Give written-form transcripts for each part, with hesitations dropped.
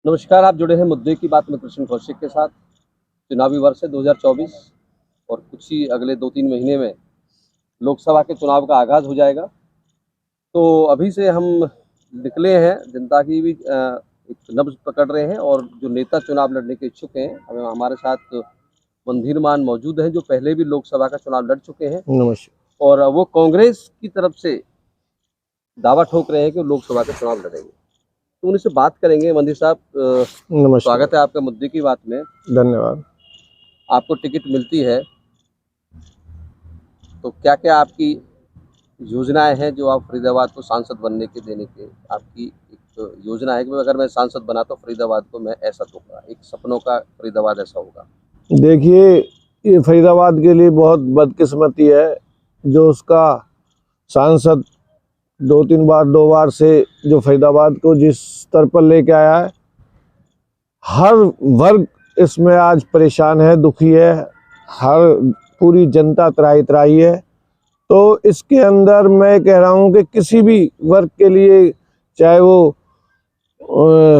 नमस्कार, आप जुड़े हैं मुद्दे की बात में कृष्ण कौशिक के साथ। चुनावी वर्ष है 2024 और कुछ ही अगले 2-3 महीने में लोकसभा के चुनाव का आगाज़ हो जाएगा। तो अभी से हम निकले हैं, जनता की भी एक नब्ज़ पकड़ रहे हैं और जो नेता चुनाव लड़ने के इच्छुक हैं, हमारे साथ मंधीरमान मौजूद हैं, जो पहले भी लोकसभा का चुनाव लड़ चुके हैं। नमस्कार। और वो कांग्रेस की तरफ से दावा ठोक रहे हैं कि वो लोकसभा का चुनाव लड़ेंगे। तो उनसे बात करेंगे। मंदिर साहब, नमस्कार। स्वागत है आपका मुद्दे की बात में। धन्यवाद। आपको टिकट मिलती है तो क्या-क्या आपकी योजनाएँ हैं जो आप फरीदाबाद को सांसद बनने के देने के आपकी एक योजना है कि अगर मैं सांसद बना तो फरीदाबाद को मैं ऐसा दूँगा, एक सपनों का फरीदाबाद ऐसा होगा? देखिए, ये फरीदाबाद के लिए बहुत बदकिस्मती है जो उसका सांसद 2 बार से जो फरीदाबाद को जिस स्तर पर लेके आया है, हर वर्ग इसमें आज परेशान है, दुखी है, हर पूरी जनता त्राही है। तो इसके अंदर मैं कह रहा हूँ कि किसी भी वर्ग के लिए, चाहे वो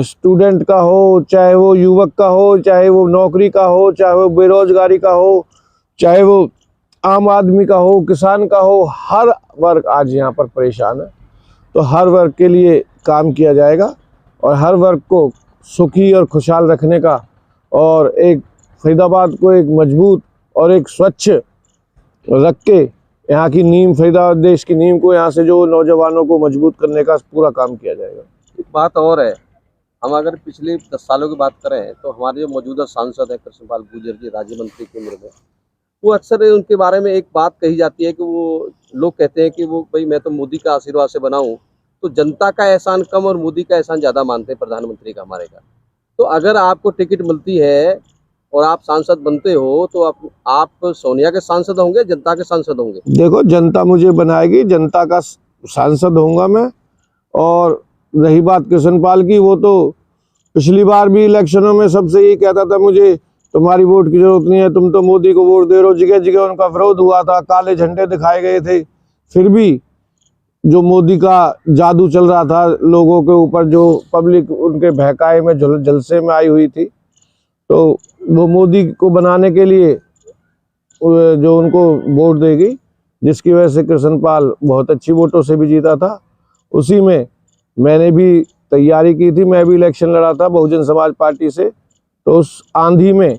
स्टूडेंट का हो, चाहे वो युवक का हो, चाहे वो नौकरी का हो, चाहे वो बेरोजगारी का हो, चाहे वो आम आदमी का हो, किसान का हो, हर वर्ग आज यहाँ पर परेशान है। तो हर वर्ग के लिए काम किया जाएगा और हर वर्ग को सुखी और खुशहाल रखने का, और एक फरीदाबाद को एक मजबूत और एक स्वच्छ रख के यहाँ की नींव, फरीदाबाद देश की नींव को, यहाँ से जो नौजवानों को मजबूत करने का पूरा काम किया जाएगा। एक बात और है, हम अगर पिछले 10 सालों की बात करें तो हमारे जो मौजूदा सांसद हैं कृष्णपाल गुर्जर जी, राज्य मंत्री की उम्र में, वो अक्सर उनके बारे में एक बात कही जाती है कि वो लोग कहते हैं कि वो भाई मैं तो मोदी का आशीर्वाद से बना हूँ, तो जनता का एहसान कम और मोदी का एहसान ज़्यादा मानते हैं प्रधानमंत्री का हमारे का। तो अगर आपको टिकट मिलती है और आप सांसद बनते हो तो आप सोनिया के सांसद होंगे, जनता के सांसद होंगे? देखो, जनता मुझे बनाएगी, जनता का सांसद होऊंगा मैं। और रही बात कृष्णपाल की, वो तो पिछली बार भी इलेक्शनों में सबसे ये कहता था, मुझे तुम्हारी वोट की जरूरत नहीं है, तुम तो मोदी को वोट दे रहे हो। जगह जगह उनका विरोध हुआ था, काले झंडे दिखाए गए थे, फिर भी जो मोदी का जादू चल रहा था लोगों के ऊपर, जो पब्लिक उनके बहकाए में जलसे में आई हुई थी, तो वो मोदी को बनाने के लिए जो उनको वोट देगी, जिसकी वजह से कृष्णपाल बहुत अच्छी वोटों से भी जीता था। उसी में मैंने भी तैयारी की थी, मैं भी इलेक्शन लड़ा था बहुजन समाज पार्टी से। तो उस आंधी में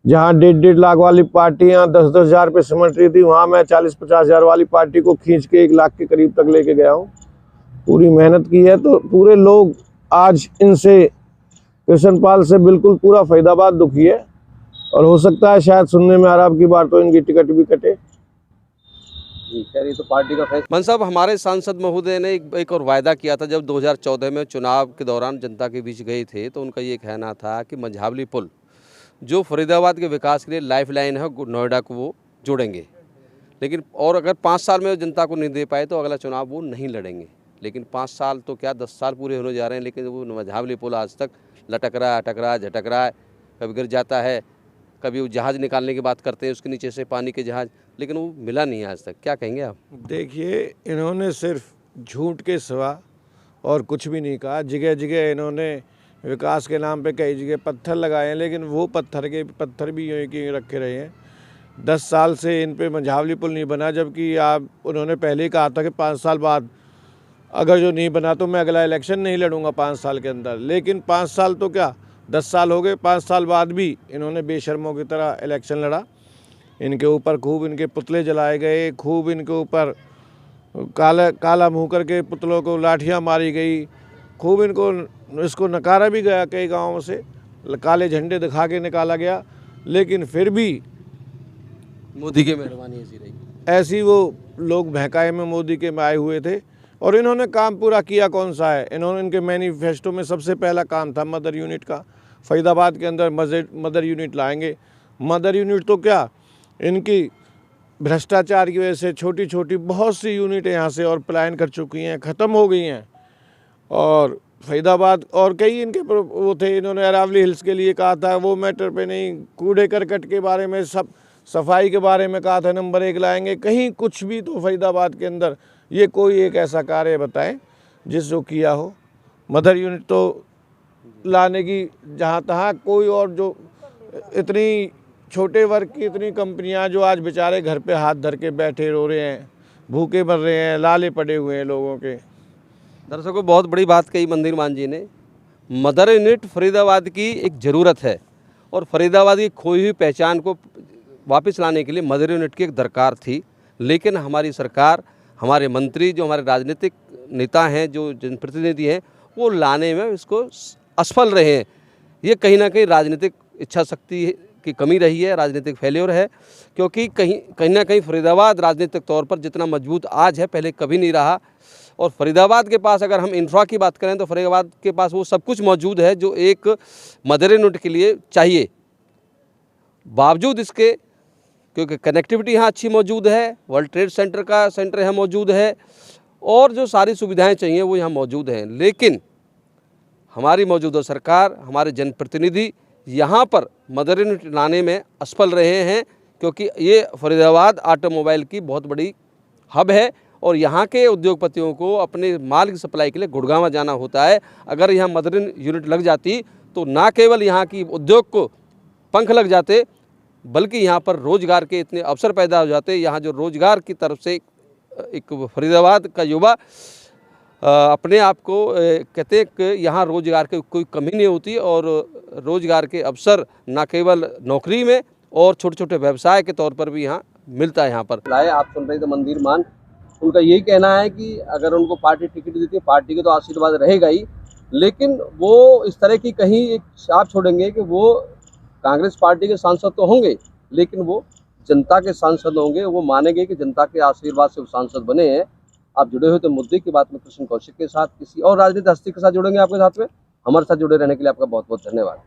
जहां 1.5 लाख वाली पार्टियां 10-10 हज़ार पे सिमट रही थी, वहां मैं 40-50 हज़ार वाली पार्टी को खींच के 1 लाख के करीब तक लेके गया हूं। पूरी मेहनत की है। तो पूरे लोग आज इनसे, कृष्णपाल से बिल्कुल पूरा फरीदाबाद दुखी है, और हो सकता है शायद सुनने में आ रहा की बार तो इनकी टिकट भी कटे। खैर ये तो पार्टी का फैसला। मन साहब, हमारे सांसद महोदय ने एक और वायदा किया था जब 2014 में चुनाव के दौरान जनता के बीच गए थे, तो उनका ये कहना था कि मंझावली पुल जो फरीदाबाद के विकास के लिए लाइफलाइन है, नोएडा को वो जोड़ेंगे। लेकिन और अगर 5 साल में जनता को नहीं दे पाए तो अगला चुनाव वो नहीं लड़ेंगे। लेकिन 5 साल तो क्या 10 साल पूरे होने जा रहे हैं, लेकिन वो मंझावली पुल आज तक लटक रहा है, अटक रहा है, झटक रहा है, कभी गिर जाता है, कभी वो जहाज़ निकालने की बात करते हैं उसके नीचे से पानी के जहाज़, लेकिन वो मिला नहीं है आज तक। क्या कहेंगे आप? देखिए, इन्होंने सिर्फ झूठ के सिवा और कुछ भी नहीं कहा। जगह जगह इन्होंने विकास के नाम पे कई जगह पत्थर लगाए हैं, लेकिन वो पत्थर भी यूँ कि रखे रहे हैं। 10 साल से इन पे मंझावली पुल नहीं बना, जबकि उन्होंने पहले ही कहा था कि 5 साल बाद अगर जो नहीं बना तो मैं अगला इलेक्शन नहीं लड़ूंगा 5 साल के अंदर। लेकिन 5 साल तो क्या 10 साल हो गए, 5 साल बाद भी इन्होंने बेशर्मों की तरह इलेक्शन लड़ा। इनके ऊपर खूब इनके पुतले जलाए गए, खूब इनके ऊपर काला मुँह करके पुतलों को लाठियाँ मारी गई, खूब इसको नकारा भी गया, कई गाँवों से काले झंडे दिखा के निकाला गया। लेकिन फिर भी मोदी की मेहरबानी ऐसी रही। ऐसी वो लोग बहकाए में मोदी के में आए हुए थे। और इन्होंने काम पूरा किया कौन सा है? इनके मैनिफेस्टो में सबसे पहला काम था मदर यूनिट का। फरीदाबाद के अंदर मदर यूनिट लाएंगे। मदर यूनिट तो क्या, इनकी भ्रष्टाचार की वजह से छोटी छोटी बहुत सी यूनिटें यहाँ से और पलायन कर चुकी हैं, ख़त्म हो गई हैं। और फरीदाबाद और कई इनके वो थे, इन्होंने अरावली हिल्स के लिए कहा था, वो मैटर पे नहीं। कूड़े करकट के बारे में, सब सफाई के बारे में कहा था नंबर 1 लाएंगे, कहीं कुछ भी। तो फरीदाबाद के अंदर ये कोई एक ऐसा कार्य बताएं जिस जो किया हो। मदर यूनिट तो लाने की जहाँ तहाँ कोई और जो इतनी छोटे वर्ग की इतनी कंपनियां जो आज बेचारे घर पे हाथ धर के बैठे रो रहे हैं, भूखे मर रहे हैं, लाले पड़े हुए हैं लोगों के। दर्शकों, बहुत बड़ी बात कही मंदिर मान जी ने। मदर यूनिट फरीदाबाद की एक ज़रूरत है और फरीदाबाद की खोई हुई पहचान को वापस लाने के लिए मदर यूनिट की एक दरकार थी। लेकिन हमारी सरकार, हमारे मंत्री, जो हमारे राजनीतिक नेता हैं, जो जनप्रतिनिधि हैं, वो लाने में इसको असफल रहे हैं। ये कहीं ना कहीं राजनीतिक इच्छा शक्ति की कमी रही है, राजनीतिक फेल्योर है। क्योंकि कहीं ना कहीं फरीदाबाद राजनीतिक तौर पर जितना मजबूत आज है, पहले कभी नहीं रहा। और फरीदाबाद के पास अगर हम इंफ्रा की बात करें तो फरीदाबाद के पास वो सब कुछ मौजूद है जो एक मदर यूनिट के लिए चाहिए। बावजूद इसके, क्योंकि कनेक्टिविटी यहाँ अच्छी मौजूद है, वर्ल्ड ट्रेड सेंटर का सेंटर यहाँ मौजूद है और जो सारी सुविधाएं चाहिए वो यहाँ मौजूद हैं, लेकिन हमारी मौजूदा सरकार, हमारे जनप्रतिनिधि यहाँ पर मदर यूनिट लाने में असफल रहे हैं। क्योंकि ये फरीदाबाद ऑटोमोबाइल की बहुत बड़ी हब है और यहाँ के उद्योगपतियों को अपने माल की सप्लाई के लिए गुड़गांव जाना होता है। अगर यहाँ मदर यूनिट लग जाती तो ना केवल यहाँ की उद्योग को पंख लग जाते, बल्कि यहाँ पर रोज़गार के इतने अवसर पैदा हो जाते। यहाँ जो रोज़गार की तरफ से एक फरीदाबाद का युवा अपने आप को कहते हैं कि यहाँ रोज़गार की कोई कमी नहीं होती और रोज़गार के अवसर ना केवल नौकरी में और छोटे छोटे व्यवसाय के तौर पर भी यहाँ मिलता है। यहाँ पर लाए आप सुन रहे थे मंदिर मान, उनका यही कहना है कि अगर उनको पार्टी टिकट देती है, पार्टी के तो आशीर्वाद रहेगा ही, लेकिन वो इस तरह की कहीं एक छाप छोड़ेंगे कि वो कांग्रेस पार्टी के सांसद तो होंगे लेकिन वो जनता के सांसद होंगे। वो मानेंगे कि जनता के आशीर्वाद से वो सांसद बने हैं। आप जुड़े हुए थे मुद्दे की बात में कृष्ण कौशिक के साथ, किसी और राजनीतिक हस्ती के साथ जुड़ेंगे आपके साथ में। हमारे साथ जुड़े रहने के लिए आपका बहुत बहुत धन्यवाद।